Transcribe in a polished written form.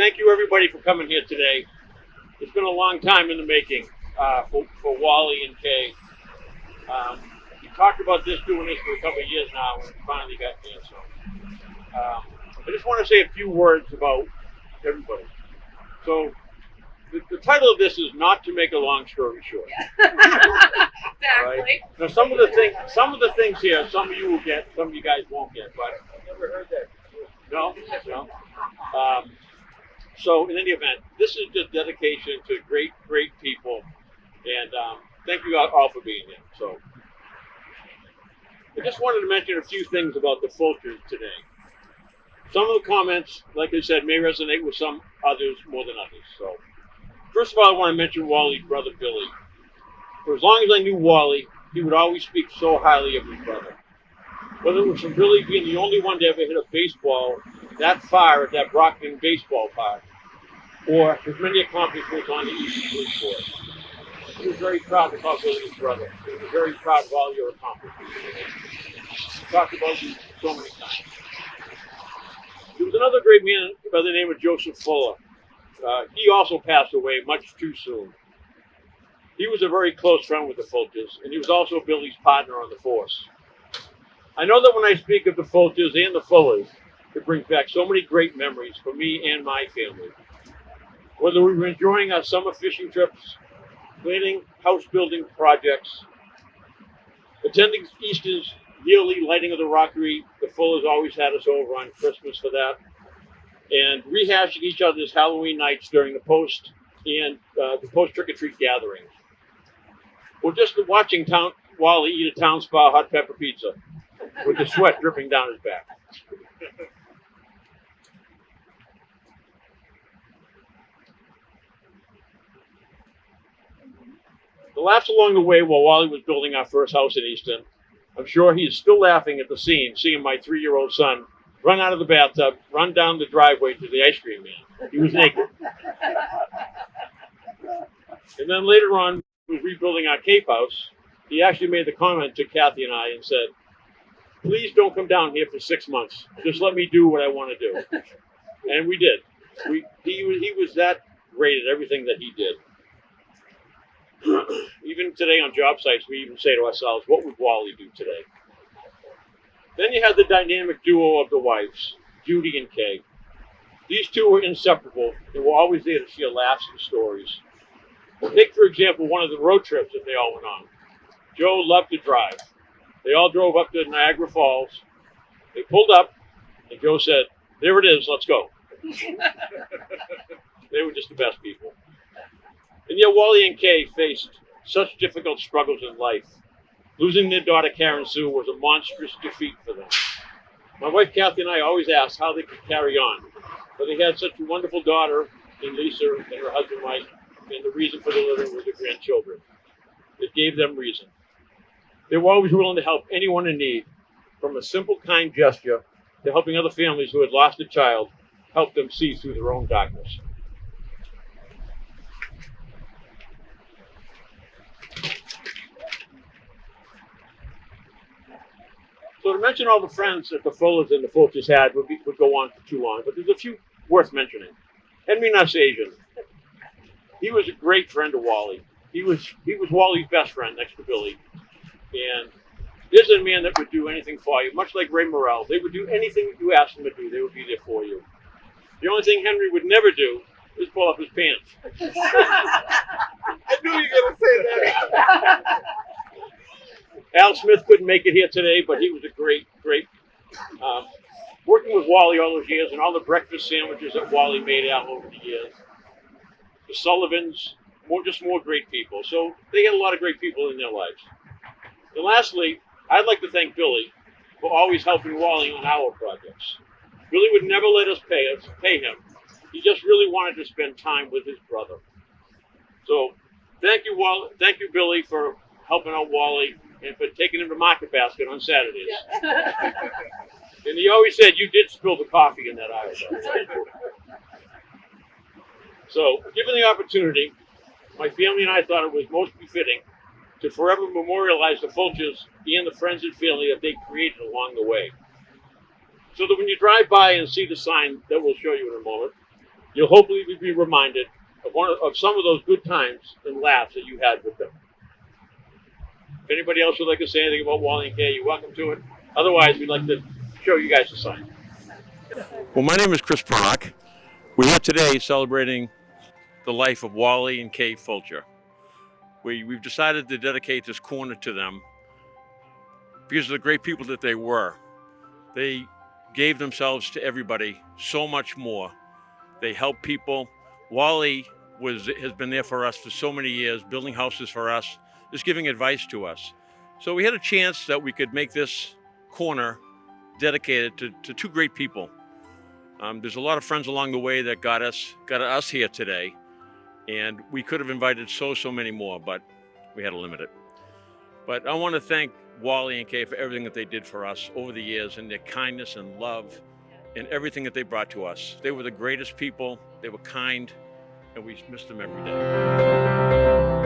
thank you everybody for coming here today. It's been a long time in the making for Wally and Kay. We talked about doing this for a couple of years now, and we finally got here. So I just want to say a few words about everybody. So the title of this is Not to Make a Long Story Short. Exactly. Right? Now some of the things here, some of you will get, some of you guys won't get, but I've never heard that. No. So in any event, this is the dedication to great people, and thank you all for being here. So I just wanted to mention a few things about the Fulchers today. Some of the comments, like I said, may resonate with some others more than others. So first of all, I want to mention Wally's brother, Billy. For as long as I knew Wally, he would always speak so highly of his brother. Whether it was from Billy being the only one to ever hit a baseball that far at that Brockton baseball park, or his many accomplishments on the Eastern Police Force. He was very proud to call Billy his brother. He was very proud of all your accomplishments. He talked about you so many times. There was another great man by the name of Joseph Fuller. He also passed away much too soon. He was a very close friend with the Fulchers, and he was also Billy's partner on the force. I know that when I speak of the Fulchers and the Fullers, it brings back so many great memories for me and my family. Whether we were enjoying our summer fishing trips, planning house building projects, attending Easter's yearly lighting of the rockery, the Fullers always had us over on Christmas for that, and rehashing each other's Halloween nights during the post trick-or-treat gatherings. Or just watching Wally eat a Town Spa hot pepper pizza with the sweat dripping down his back. The laughs along the way while Wally was building our first house in Easton, I'm sure he is still laughing at the scene, seeing my 3-year-old son run out of the bathtub, run down the driveway to the ice cream man. He was naked. And then later on, we were rebuilding our Cape house. He actually made the comment to Kathy and I and said, "Please don't come down here for 6 months. Just let me do what I want to do." And we did. He was that great at everything that he did. Even today on job sites, we even say to ourselves, what would Wally do today? Then you had the dynamic duo of the wives, Judy and Kay. These two were inseparable and were always there to share laughs and stories. Take, for example, one of the road trips that they all went on. Joe loved to drive. They all drove up to Niagara Falls. They pulled up, and Joe said, "There it is, let's go." They were just the best people. And yet Wally and Kay faced such difficult struggles in life. Losing their daughter Karen Sue was a monstrous defeat for them. My wife Kathy and I always asked how they could carry on, but they had such a wonderful daughter in Lisa and her husband Mike, and the reason for the living was their grandchildren. It gave them reason. They were always willing to help anyone in need, from a simple kind gesture to helping other families who had lost a child, help them see through their own darkness. So to mention all the friends that the Fullers and the Fulchers had would go on for too long, but there's a few worth mentioning. Henry Nusasian. He was a great friend of Wally. He was Wally's best friend next to Billy. And this is a man that would do anything for you, much like Ray Morrell. They would do anything you asked them to do. They would be there for you. The only thing Henry would never do is pull up his pants. I knew you were going to say that. Al Smith couldn't make it here today, but he was a great, working with Wally all those years and all the breakfast sandwiches that Wally made Al over the years. The Sullivans, more great people. So they had a lot of great people in their lives. And lastly, I'd like to thank Billy for always helping Wally on our projects. Billy would never let us pay him. He just really wanted to spend time with his brother. So thank you, Billy, for helping out Wally and for taking him to Market Basket on Saturdays. Yeah. And he always said, "You did spill the coffee in that aisle." So, given the opportunity, my family and I thought it was most befitting to forever memorialize the Fulchers and the friends and family that they created along the way. So that when you drive by and see the sign that we'll show you in a moment, you'll hopefully be reminded of some of those good times and laughs that you had with them. If anybody else would like to say anything about Wally and Kay, you're welcome to it. Otherwise, we'd like to show you guys the sign. Well, my name is Chris Pronock. We're here today celebrating the life of Wally and Kay Fulcher. We've decided to dedicate this corner to them because of the great people that they were. They gave themselves to everybody so much more. They helped people. Wally has been there for us for so many years, building houses for us, just giving advice to us. So we had a chance that we could make this corner dedicated to two great people. There's a lot of friends along the way that got us here today, and we could have invited so many more, but we had to limit it. But I want to thank Wally and Kay for everything that they did for us over the years, and their kindness and love and everything that they brought to us. They were the greatest people. They were kind, and we missed them every day.